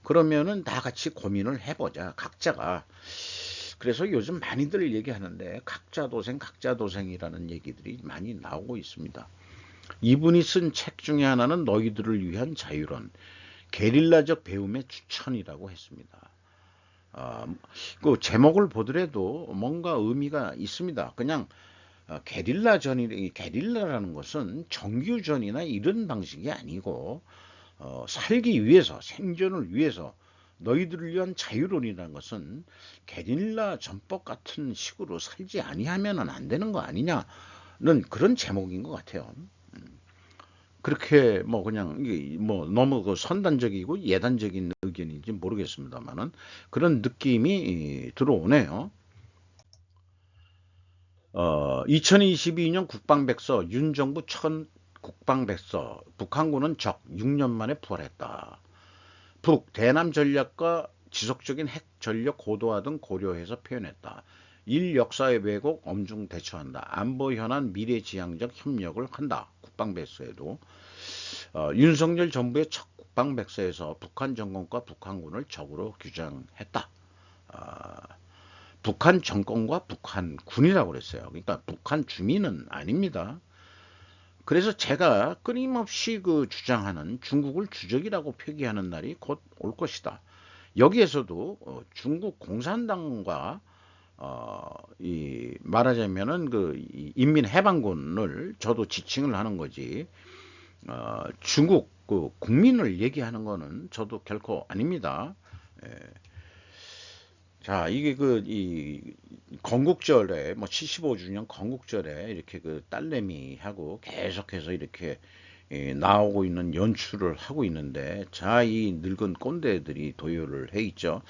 그러면은 다 같이 고민을 해보자. 각자가. 그래서 요즘 많이들 얘기하는데 각자 도생이라는 얘기들이 많이 나오고 있습니다. 이분이 쓴 책 중에 하나는 너희들을 위한 자유론, 게릴라적 배움의 추천이라고 했습니다. 그 제목을 보더라도 뭔가 의미가 있습니다. 그냥 게릴라라는 것은 정규전이나 이런 방식이 아니고 살기 위해서 생존을 위해서 너희들을 위한 자유론이라는 것은 게릴라 전법 같은 식으로 살지 아니하면 안 되는 거 아니냐는 그런 제목인 것 같아요. 그렇게 뭐 그냥 이게 뭐 너무 선단적이고 예단적인 의견인지 모르겠습니다만은 그런 느낌이 들어오네요. 2022년 국방백서 윤정부 첫 국방백서 북한군은 적 6년 만에 부활했다. 북 대남 전략과 지속적인 핵 전력 고도화 등 고려해서 표현했다. 일 역사의 왜곡 엄중 대처한다. 안보 현안 미래지향적 협력을 한다. 국방백서에도 윤석열 정부의 첫 국방백서에서 북한 정권과 북한군을 적으로 규정했다. 아, 북한 정권과 북한군이라고 그랬어요. 그러니까 북한 주민은 아닙니다. 그래서 제가 끊임없이 주장하는 중국을 주적이라고 표기하는 날이 곧 올 것이다. 여기에서도 중국 공산당과 말하자면은 인민해방군을 저도 지칭을 하는 거지. 중국 국민을 얘기하는 거는 저도 결코 아닙니다. 예. 자, 이게 이 건국절에, 뭐 75주년 건국절에 이렇게 딸내미하고 계속해서 이렇게 나오고 있는 연출을 하고 있는데, 자, 이 늙은 꼰대들이 도요를 해 있죠.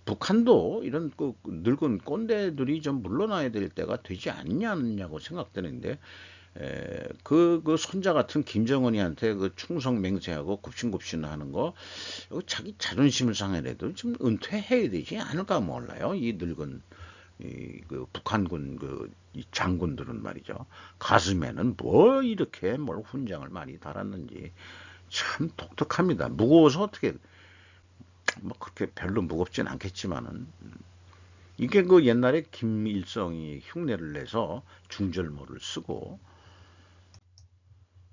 북한도 이런 그 늙은 꼰대들이 좀 물러나야 될 때가 되지 않냐고 생각되는데, 그 손자 같은 김정은이한테 그 충성 맹세하고 굽신굽신하는 거, 이거 자기 자존심을 상해라도 좀 은퇴해야 되지 않을까 몰라요. 이 늙은 그 북한군 이 장군들은 말이죠. 가슴에는 뭐 이렇게 뭘 훈장을 많이 달았는지 참 독특합니다. 무거워서 어떻게 뭐 그렇게 별로 무겁진 않겠지만은, 이게 그 옛날에 김일성이 흉내를 내서 중절모를 쓰고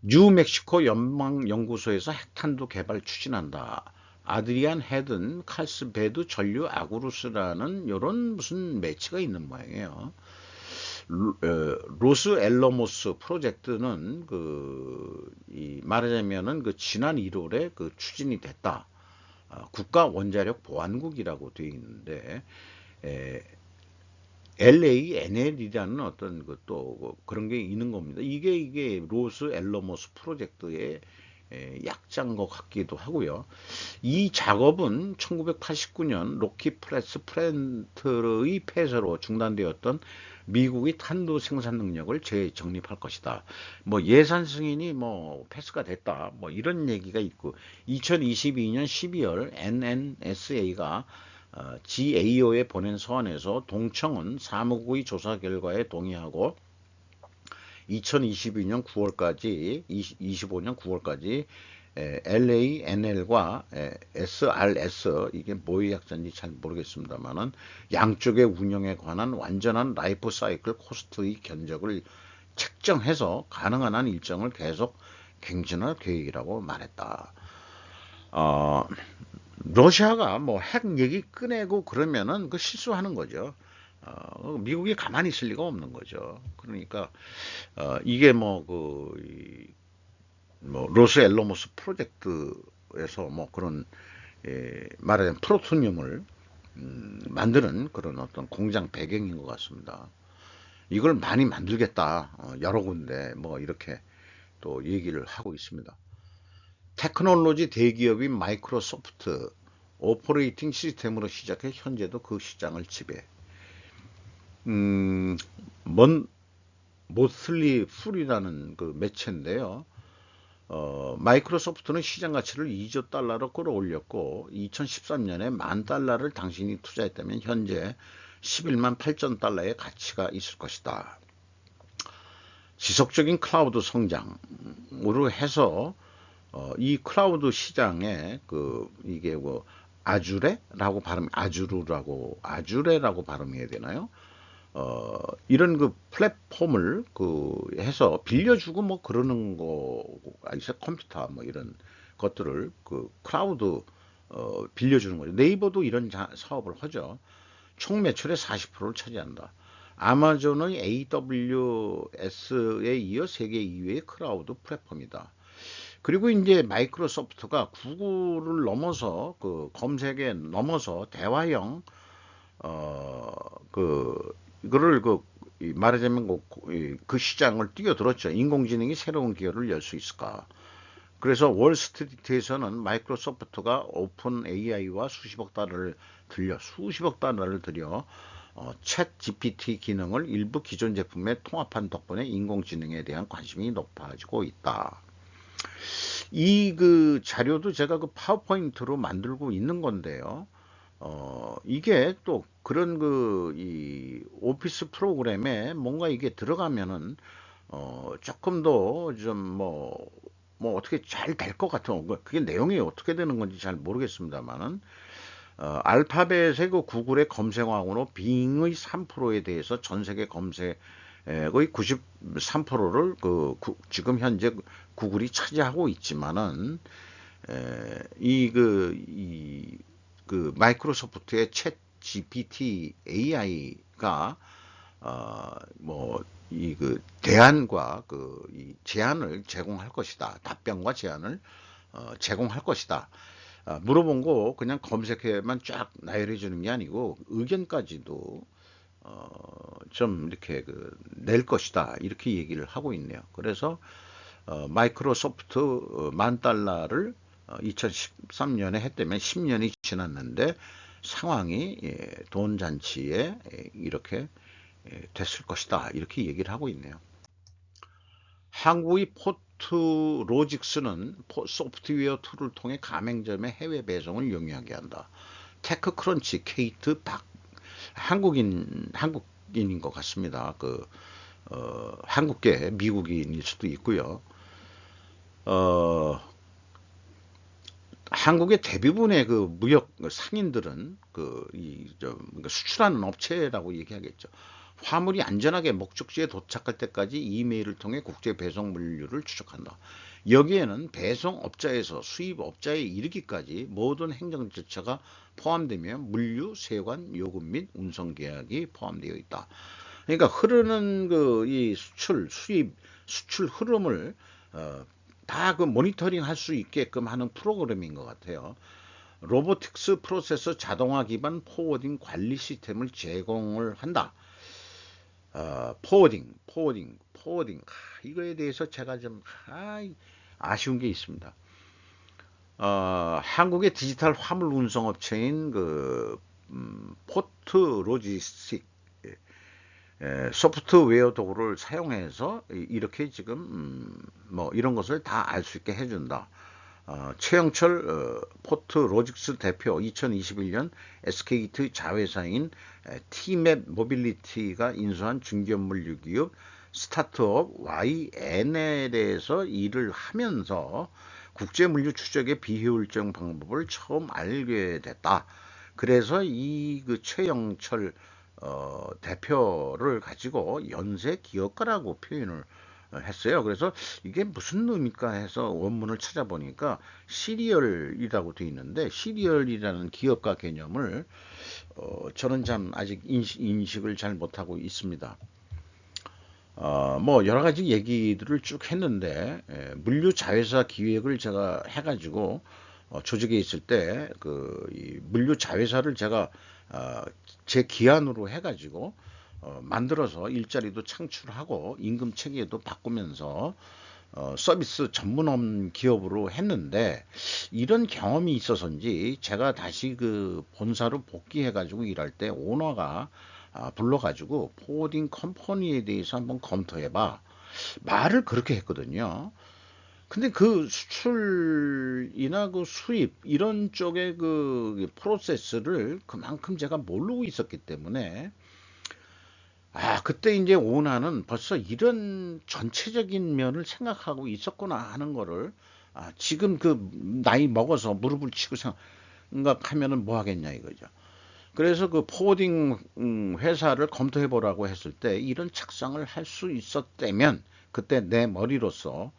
뉴멕시코 연방연구소에서 핵탄두 개발 추진한다. 아드리안 헤든 칼스베드 전류 아구루스라는 요런 무슨 매치가 있는 모양이에요. 로스 엘러모스 프로젝트는 말하자면은 그 지난 1월에 그 추진이 됐다. 국가 원자력 보안국이라고 되어 있는데, LANL이라는 어떤 또 그런 게 있는 겁니다. 이게 로스 엘러모스 프로젝트의 약자인 것 같기도 하고요. 이 작업은 1989년 로키 프레스 플랜트의 폐쇄로 중단되었던 미국의 탄도 생산 능력을 재정립할 것이다. 뭐 예산 승인이 뭐 패스가 됐다. 뭐 이런 얘기가 있고, 2022년 12월 NNSA가 GAO에 보낸 서한에서 동청은 사무국의 조사 결과에 동의하고 2022년 9월까지 25년 9월까지 LANL과 SRS, 이게 뭐의 약자인지 잘 모르겠습니다만은, 양쪽의 운영에 관한 완전한 라이프 사이클 코스트의 견적을 책정해서 가능한 한 일정을 계속 갱신할 계획이라고 말했다. 러시아가 뭐 핵 얘기 꺼내고 그러면은 그 실수하는 거죠. 미국이 가만히 있을 리가 없는 거죠. 그러니까 이게 뭐 로스 엘로모스 프로젝트에서 뭐 그런 말하자면 프로토늄을 만드는 그런 어떤 공장 배경인 것 같습니다. 이걸 많이 만들겠다. 여러 군데 뭐 이렇게 또 얘기를 하고 있습니다. 테크놀로지 대기업인 마이크로소프트 오퍼레이팅 시스템으로 시작해 현재도 그 시장을 지배. 음, 모슬리 풀이라는 그 매체인데요. 마이크로소프트는 시장 가치를 2조 달러로 끌어올렸고, 2013년에 10,000달러를 당신이 투자했다면 현재 11만 8천 달러의 가치가 있을 것이다. 지속적인 클라우드 성장으로 해서 이 클라우드 시장에 이게 뭐 아주레라고 발음해야 되나요? 이런 그 플랫폼을 해서 빌려주고 뭐 그러는 거, 컴퓨터 뭐 이런 것들을 클라우드 빌려주는 거죠. 네이버도 이런 사업을 하죠. 총 매출의 40%를 차지한다. 아마존의 AWS에 이어 세계 2위의 클라우드 플랫폼이다. 그리고 이제 마이크로소프트가 구글을 넘어서 검색에 넘어서 대화형 어, 이거를 말하자면 그 시장을 뛰어들었죠. 인공지능이 새로운 기회를 열 수 있을까? 그래서 월스트리트에서는 마이크로소프트가 오픈 AI와 수십억 달러를 들여 챗 GPT 기능을 일부 기존 제품에 통합한 덕분에 인공지능에 대한 관심이 높아지고 있다. 이 자료도 제가 파워포인트로 만들고 있는 건데요. 이게 또 그런 이 오피스 프로그램에 뭔가 이게 들어가면은, 조금 더 좀 어떻게 잘 될 것 같은, 그게 내용이 어떻게 되는 건지 잘 모르겠습니다만은, 알파벳의 구글의 검색왕으로 빙의 3%에 대해서 전 세계 검색의 93%를 지금 현재 구글이 차지하고 있지만은, 마이크로소프트의 챗 GPT AI가 대안과 이 제안을 제공할 것이다. 답변과 제안을 제공할 것이다. 물어본 거 그냥 검색해만 쫙 나열해 주는 게 아니고 의견까지도 좀 이렇게 낼 것이다. 이렇게 얘기를 하고 있네요. 그래서 마이크로소프트 $10,000를 2013년에 했다면 10년이 지났는데 상황이 돈 잔치에 이렇게 됐을 것이다. 이렇게 얘기를 하고 있네요. 한국의 포트로직스는 소프트웨어 툴을 통해 가맹점의 해외 배송을 용이하게 한다. 테크크런치 케이트 박 한국인인 것 같습니다. 한국계 미국인일 수도 있고요. 한국의 대부분의 그 무역 상인들은 그러니까 수출하는 업체라고 얘기하겠죠. 화물이 안전하게 목적지에 도착할 때까지 이메일을 통해 국제 배송 물류를 추적한다. 여기에는 배송업자에서 수입업자에 이르기까지 모든 행정 절차가 포함되며 물류, 세관, 요금 및 운송 계약이 포함되어 있다. 그러니까 흐르는 이 수출 흐름을 다 그 모니터링 할 수 있게끔 하는 프로그램인 것 같아요. 로보틱스 프로세서 자동화 기반 포워딩 관리 시스템을 제공을 한다. 포워딩. 이거에 대해서 제가 좀 아쉬운 게 있습니다. 한국의 디지털 화물 운송 업체인 포트 로지스틱 소프트웨어 도구를 사용해서 이렇게 지금 뭐 이런 것을 다 알 수 있게 해준다. 최영철 포트 로직스 대표 2021년 SKT 자회사인 티맵 모빌리티가 인수한 중견물류 기업 스타트업 YNL에서 일을 하면서 국제물류 추적의 비효율적 방법을 처음 알게 됐다. 그래서 그 최영철 대표를 가지고 연쇄 기업가라고 표현을 했어요. 그래서 이게 무슨 의미일까 해서 원문을 찾아보니까 시리얼이라고 되어 있는데 시리얼이라는 기업가 개념을 저는 참 아직 인식을 잘 못하고 있습니다. 뭐 여러 가지 얘기들을 쭉 했는데 물류 자회사 기획을 제가 해가지고 조직에 있을 때 이 물류 자회사를 제가 제 기한으로 해가지고 만들어서 일자리도 창출하고 임금 체계도 바꾸면서 서비스 전문업 기업으로 했는데 이런 경험이 있어서인지 제가 다시 그 본사로 복귀해가지고 일할 때 오너가 불러가지고 포워딩 컴퍼니에 대해서 한번 검토해봐 말을 그렇게 했거든요. 근데 그 수출이나 그 수입 이런 쪽의 그 프로세스를 그만큼 제가 모르고 있었기 때문에 그때 이제 오나는 벌써 이런 전체적인 면을 생각하고 있었구나 하는 거를 지금 그 나이 먹어서 무릎을 치고 생각하면은 뭐 하겠냐 이거죠. 그래서 그 포워딩 회사를 검토해 보라고 했을 때 이런 착상을 할 수 있었다면 그때 내 머리로서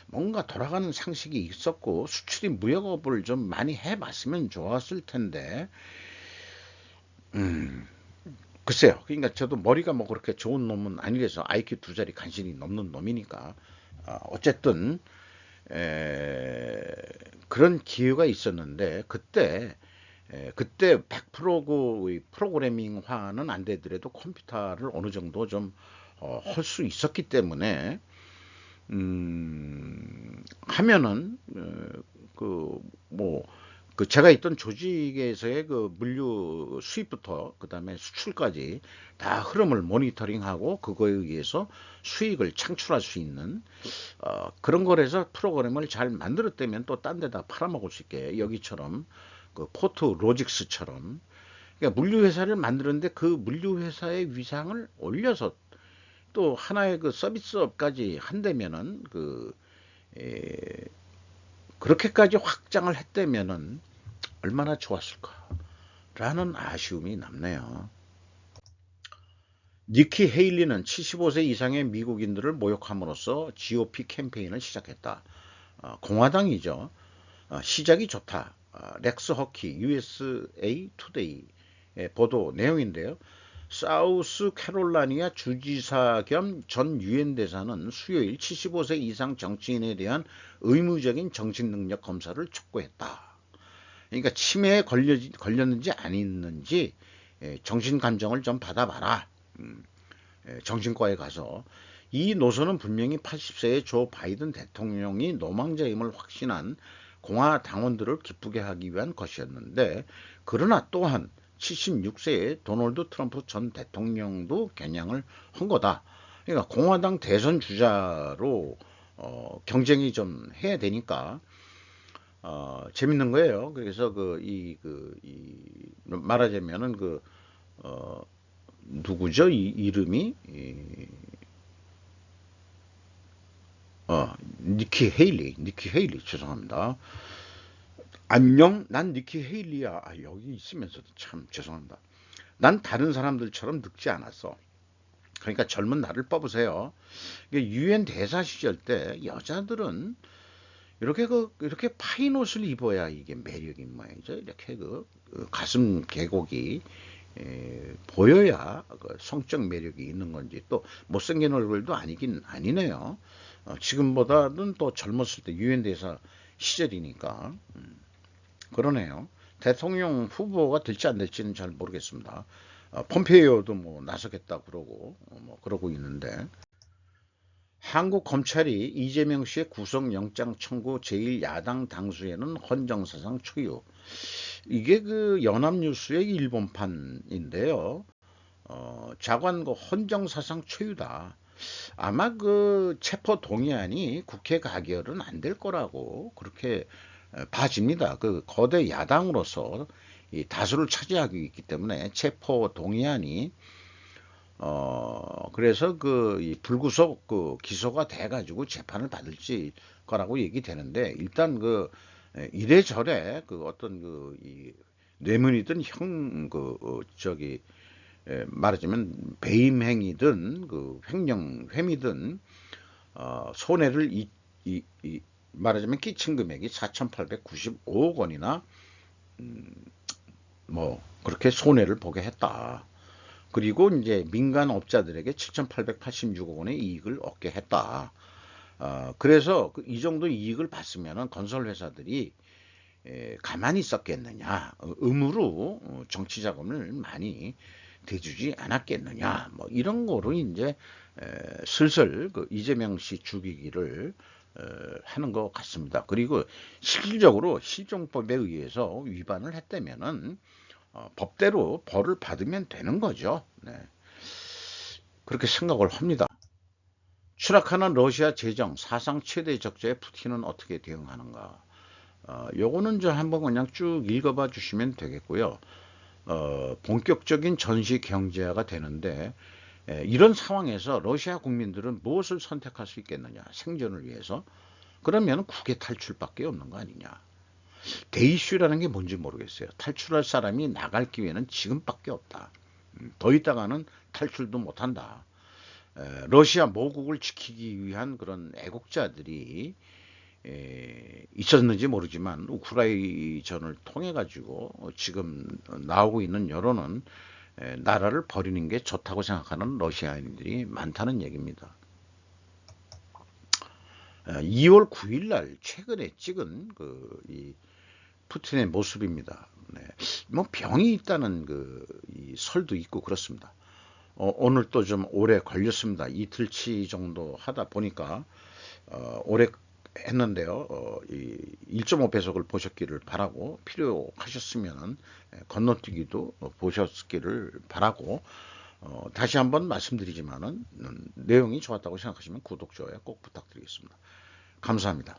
뭔가 돌아가는 상식이 있었고 수출이 무역업을 좀 많이 해봤으면 좋았을 텐데 글쎄요. 그러니까 저도 머리가 뭐 그렇게 좋은 놈은 아니라서 IQ 2자리 간신히 넘는 놈이니까 어쨌든 그런 기회가 있었는데 그때 100%그 프로그래밍화는 안 되더라도 컴퓨터를 어느 정도 좀 할 수 있었기 때문에 하면은 제가 있던 조직에서의 그 물류 수입부터 그다음에 수출까지 다 흐름을 모니터링하고 그거에 의해서 수익을 창출할 수 있는 그런 거라서 프로그램을 잘 만들었다면 또 딴 데다 팔아먹을 수 있게 여기처럼 그 포트 로직스처럼 그러니까 물류 회사를 만드는데 그 물류 회사의 위상을 올려서 또 하나의 그 서비스업까지 한다면은 그렇게까지 확장을 했다면은 얼마나 좋았을까라는 아쉬움이 남네요. 니키 헤일리는 75세 이상의 미국인들을 모욕함으로써 GOP 캠페인을 시작했다. 공화당이죠. 시작이 좋다. 렉스 허키 USA 투데이의 보도 내용인데요. 사우스 캐롤라이나 주지사 겸 전 유엔 대사는 수요일 75세 이상 정치인에 대한 의무적인 정신능력 검사를 촉구했다. 그러니까 치매에 걸렸는지 아니는지 정신감정을 좀 받아봐라. 정신과에 가서 이 노선은 분명히 80세의 조 바이든 대통령이 노망자임을 확신한 공화 당원들을 기쁘게 하기 위한 것이었는데, 그러나 또한 76세의 도널드 트럼프 전 대통령도 겨냥을 한 거다. 그러니까 공화당 대선 주자로 경쟁이 좀 해야 되니까 재밌는 거예요. 그래서 말하자면은 누구죠? 이 이름이 니키 헤일리 죄송합니다. 안녕, 난 니키 헤일리야. 여기 있으면서도 참 죄송합니다. 난 다른 사람들처럼 늙지 않았어. 그러니까 젊은 나를 뽑으세요. 유엔 대사 시절 때 여자들은 이렇게 파인 옷을 입어야 이게 매력인 모양이죠. 이렇게 가슴 계곡이 보여야 성적 매력이 있는 건지, 또 못생긴 얼굴도 아니긴 아니네요. 지금보다는 또 젊었을 때 유엔 대사 시절이니까 그러네요. 대통령 후보가 될지 안 될지는 잘 모르겠습니다. 폼페이오도 뭐 나서겠다 그러고 뭐 그러고 있는데, 한국 검찰이 이재명 씨의 구속영장 청구 제1야당 당수에는 헌정사상 초유. 이게 연합뉴스의 일본판인데요. 자관 헌정사상 초유다. 아마 체포 동의안이 국회 가결은 안 될 거라고 그렇게 봐집니다. 거대 야당으로서 이 다수를 차지하고 있기 때문에 체포 동의안이 그래서 이 불구속 기소가 돼가지고 재판을 받을지 거라고 얘기되는데, 일단 이래저래 어떤 이 뇌물이든 말하자면 배임행위든 횡령 혐의든 손해를 말하자면 끼친 금액이 4,895억 원이나 뭐 그렇게 손해를 보게 했다. 그리고 이제 민간업자들에게 7,886억 원의 이익을 얻게 했다. 그래서 이 정도 이익을 봤으면 건설회사들이 가만히 있었겠느냐, 의무로 정치 자금을 많이 대주지 않았겠느냐, 뭐 이런 거로 이제 슬슬 이재명 씨 죽이기를 하는 것 같습니다. 그리고 실질적으로 실종법에 의해서 위반을 했다면은 법대로 벌을 받으면 되는 거죠. 네. 그렇게 생각을 합니다. 추락하는 러시아 재정, 사상 최대 적자에 푸틴은 어떻게 대응하는가? 요거는 한번 그냥 쭉 읽어봐 주시면 되겠고요. 본격적인 전시 경제화가 되는데, 이런 상황에서 러시아 국민들은 무엇을 선택할 수 있겠느냐? 생존을 위해서. 그러면 국외 탈출밖에 없는 거 아니냐? 대이슈라는 게 뭔지 모르겠어요. 탈출할 사람이 나갈 기회는 지금밖에 없다. 더 있다가는 탈출도 못한다. 러시아 모국을 지키기 위한 그런 애국자들이 있었는지 모르지만 우크라이전을 통해 가지고 지금 나오고 있는 여론은 나라를 버리는 게 좋다고 생각하는 러시아인들이 많다는 얘기입니다. 2월 9일 날 최근에 찍은 이 푸틴의 모습입니다. 네. 뭐 병이 있다는 이 설도 있고 그렇습니다. 오늘 또 좀 오래 걸렸습니다. 이틀치 정도 하다 보니까 오래 했는데요. 1.5배속을 보셨기를 바라고, 필요하셨으면 건너뛰기도 보셨기를 바라고, 다시 한번 말씀드리지만은 내용이 좋았다고 생각하시면 구독, 좋아요 꼭 부탁드리겠습니다. 감사합니다.